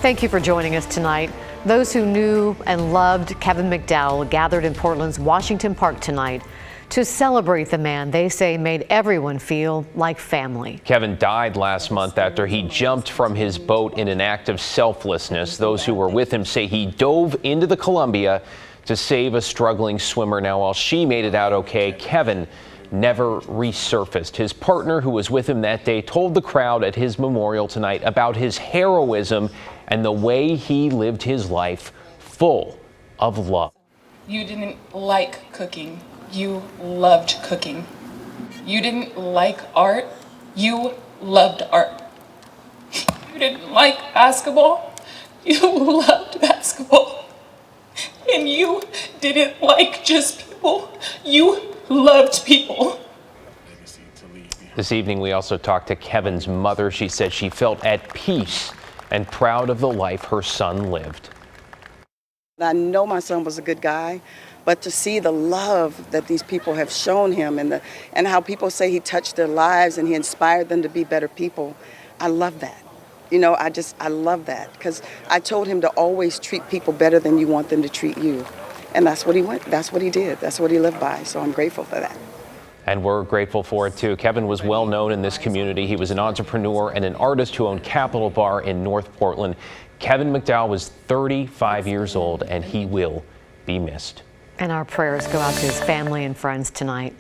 Thank you for joining us tonight. Those who knew and loved Kevin McDowell gathered in Portland's Washington Park tonight to celebrate the man they say made everyone feel like family. Kevin died last month after he jumped from his boat in an act of selflessness. Those who were with him say he dove into the Columbia to save a struggling swimmer. Now, while she made it out okay, Kevin never resurfaced. His partner, who was with him that day, told the crowd at his memorial tonight about his heroism and the way he lived his life full of love. You didn't like cooking. You loved cooking. You didn't like art. You loved art. You didn't like basketball. You loved basketball. And you didn't like just people. You loved people. This evening, we also talked to Kevin's mother. She said she felt at peace and proud of the life her son lived. I know my son was a good guy, but to see the love that these people have shown him and how people say he touched their lives and he inspired them to be better people, I love that. You know, I love that, because I told him to always treat people better than you want them to treat you. And that's what he did. That's what he lived by. So I'm grateful for that. And we're grateful for it, too. Kevin was well known in this community. He was an entrepreneur and an artist who owned Capitol Bar in North Portland. Kevin McDowell was 35 years old, and he will be missed. And our prayers go out to his family and friends tonight.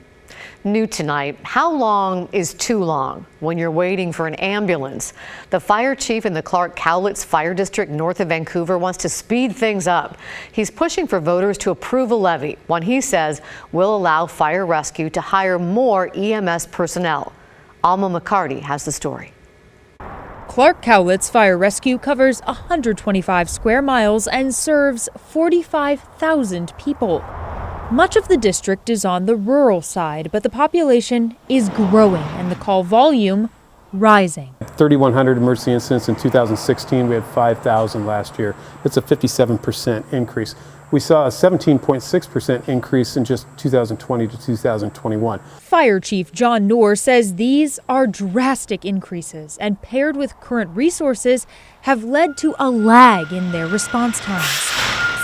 New tonight, how long is too long when you're waiting for an ambulance? The fire chief in the Cowlitz Fire District north of Vancouver wants to speed things up. He's pushing for voters to approve a levy, one he says will allow fire rescue to hire more EMS personnel. Alma McCarty has the story. Cowlitz Fire Rescue covers 125 square miles and serves 45,000 people. Much of the district is on the rural side, but the population is growing and the call volume rising. 3,100 emergency incidents in 2016. We had 5,000 last year. It's a 57% increase. We saw a 17.6% increase in just 2020 to 2021. Fire Chief John Noor says these are drastic increases and paired with current resources have led to a lag in their response times.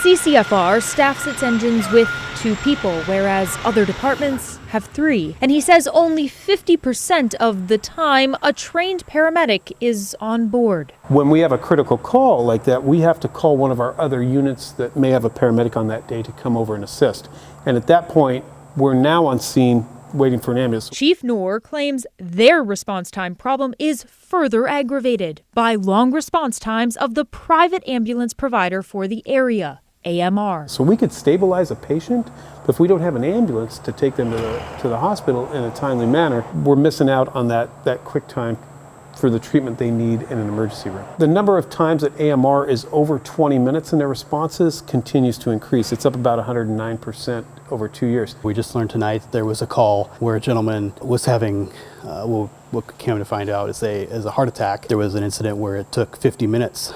CCFR staffs its engines with 2 people, whereas other departments have 3. And he says only 50% of the time a trained paramedic is on board. When we have a critical call like that, we have to call one of our other units that may have a paramedic on that day to come over and assist. And at that point, we're now on scene waiting for an ambulance. Chief Noor claims their response time problem is further aggravated by long response times of the private ambulance provider for the area, AMR. So we could stabilize a patient, but if we don't have an ambulance to take them to the hospital in a timely manner, we're missing out on that quick time for the treatment they need in an emergency room. The number of times that AMR is over 20 minutes in their responses continues to increase. It's up about 109% over 2 years. We just learned tonight that there was a call where a gentleman was having, what came to find out is a heart attack. There was an incident where it took 50 minutes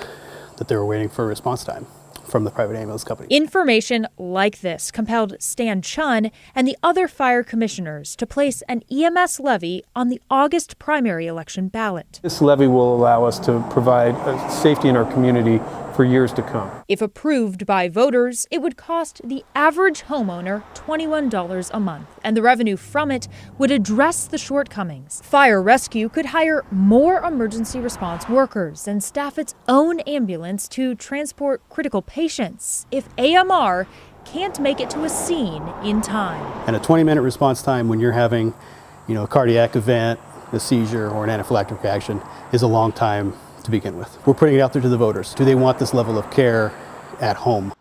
that they were waiting for a response time from the private ambulance company. Information like this compelled Stan Chun and the other fire commissioners to place an EMS levy on the August primary election ballot. This levy will allow us to provide safety in our community for years to come. If approved by voters, it would cost the average homeowner $21 a month, and the revenue from it would address the shortcomings. Fire Rescue could hire more emergency response workers and staff its own ambulance to transport critical patients if AMR can't make it to a scene in time. And a 20-minute response time when you're having, a cardiac event, a seizure, or an anaphylactic reaction is a long time to begin with. We're putting it out there to the voters. Do they want this level of care at home?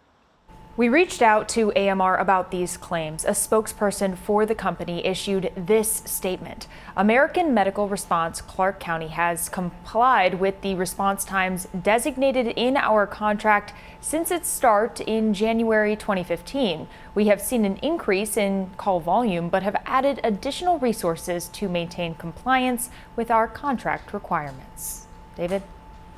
We reached out to AMR about these claims. A spokesperson for the company issued this statement. American Medical Response Clark County has complied with the response times designated in our contract since its start in January 2015. We have seen an increase in call volume, but have added additional resources to maintain compliance with our contract requirements. David?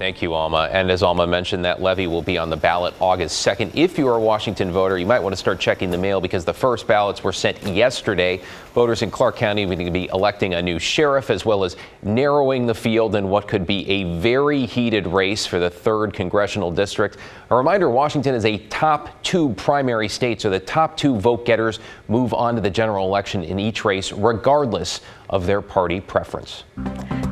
Thank you, Alma. And as Alma mentioned, that levy will be on the ballot August 2nd. If you are a Washington voter, you might want to start checking the mail because the first ballots were sent yesterday. Voters in Clark County are going to be electing a new sheriff as well as narrowing the field in what could be a very heated race for the 3rd congressional district. A reminder, Washington is a top 2 primary state, so the top 2 vote getters move on to the general election in each race, regardless of their party preference.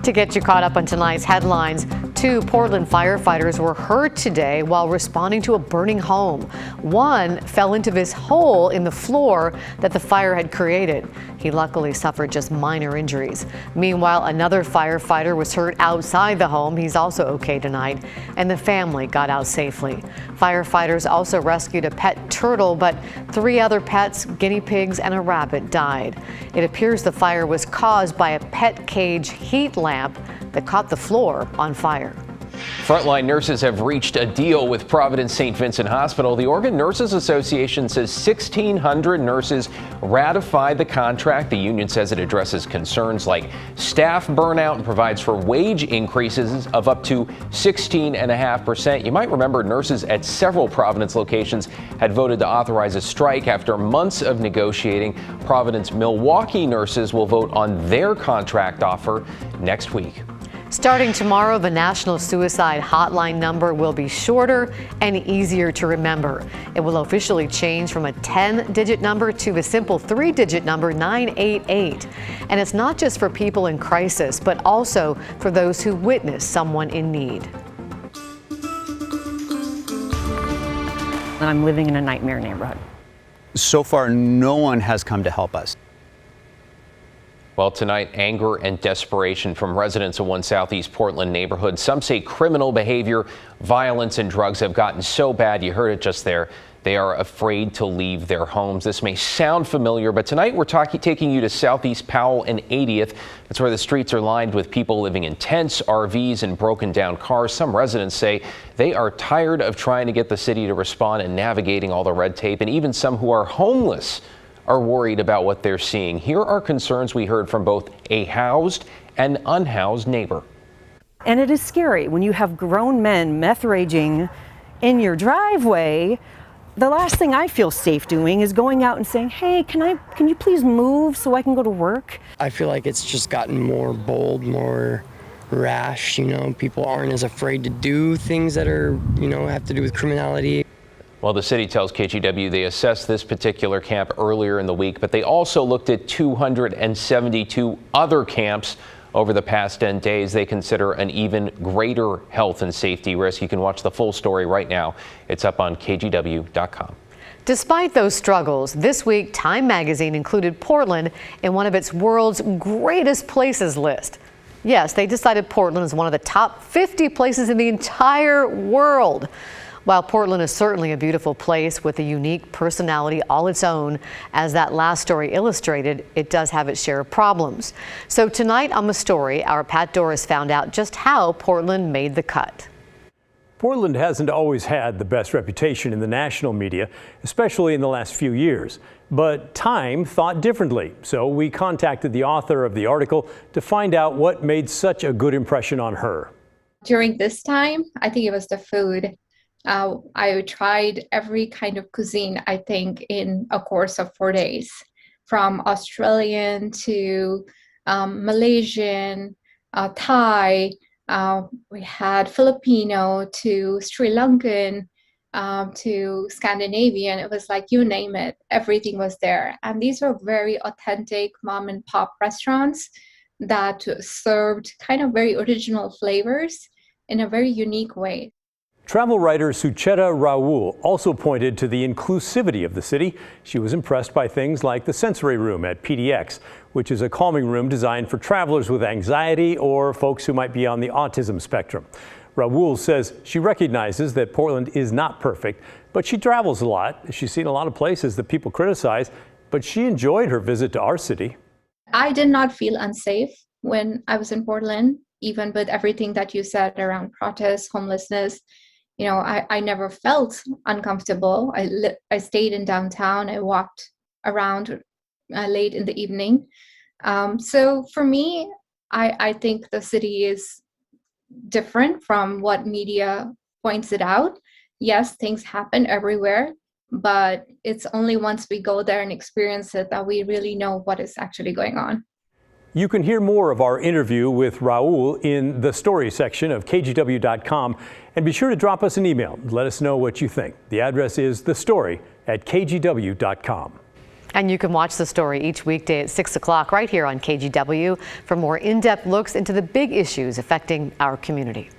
To get you caught up on tonight's headlines, 2 Portland firefighters were hurt today while responding to a burning home. One fell into this hole in the floor that the fire had created. He luckily suffered just minor injuries. Meanwhile, another firefighter was hurt outside the home. He's also okay tonight, and the family got out safely. Firefighters also rescued a pet turtle, but 3 other pets, guinea pigs, and a rabbit died. It appears the fire was caused by a pet cage heat lamp that caught the floor on fire. Frontline nurses have reached a deal with Providence St. Vincent Hospital. The Oregon Nurses Association says 1,600 nurses ratified the contract. The union says it addresses concerns like staff burnout and provides for wage increases of up to 16.5%. You might remember nurses at several Providence locations had voted to authorize a strike after months of negotiating. Providence Milwaukee nurses will vote on their contract offer next week. Starting tomorrow, the National Suicide Hotline number will be shorter and easier to remember. It will officially change from a 10-digit number to the simple 3-digit number 988. And it's not just for people in crisis, but also for those who witness someone in need. I'm living in a nightmare neighborhood. So far, no one has come to help us. Well, tonight, anger and desperation from residents of one Southeast Portland neighborhood. Some say criminal behavior, violence, and drugs have gotten so bad, you heard it just there, they are afraid to leave their homes. This may sound familiar, but tonight we're taking you to Southeast Powell and 80th. That's where the streets are lined with people living in tents, RVs, and broken down cars. Some residents say they are tired of trying to get the city to respond and navigating all the red tape, and even some who are homeless are worried about what they're seeing. Here are concerns we heard from both a housed and unhoused neighbor. And it is scary when you have grown men meth raging in your driveway. The last thing I feel safe doing is going out and saying, hey, can you please move so I can go to work? I feel like it's just gotten more bold, more rash. People aren't as afraid to do things that are, have to do with criminality. Well, the city tells KGW they assessed this particular camp earlier in the week, but they also looked at 272 other camps over the past 10 days. They consider an even greater health and safety risk. You can watch the full story right now. It's up on KGW.com. Despite those struggles, this week Time magazine included Portland in one of its world's greatest places list. Yes, they decided Portland is one of the top 50 places in the entire world. While Portland is certainly a beautiful place with a unique personality all its own, as that last story illustrated, it does have its share of problems. So tonight on The Story, our Pat Doris found out just how Portland made the cut. Portland hasn't always had the best reputation in the national media, especially in the last few years. But Time thought differently, so we contacted the author of the article to find out what made such a good impression on her. During this time, I think it was the food. I tried every kind of cuisine, I think, in a course of 4 days, from Australian to Malaysian, Thai, we had Filipino to Sri Lankan, to Scandinavian. It was like, you name it, everything was there. And these were very authentic mom and pop restaurants that served kind of very original flavors in a very unique way. Travel writer Sucheta Raul also pointed to the inclusivity of the city. She was impressed by things like the sensory room at PDX, which is a calming room designed for travelers with anxiety or folks who might be on the autism spectrum. Raul says she recognizes that Portland is not perfect, but she travels a lot. She's seen a lot of places that people criticize, but she enjoyed her visit to our city. I did not feel unsafe when I was in Portland, even with everything that you said around protests, homelessness. I never felt uncomfortable. I stayed in downtown. I walked around late in the evening. So for me, I think the city is different from what media points it out. Yes, things happen everywhere, but it's only once we go there and experience it that we really know what is actually going on. You can hear more of our interview with Raul in the story section of KGW.com, and be sure to drop us an email. Let us know what you think. The address is thestory@KGW.com. And you can watch The Story each weekday at 6 o'clock right here on KGW for more in-depth looks into the big issues affecting our community.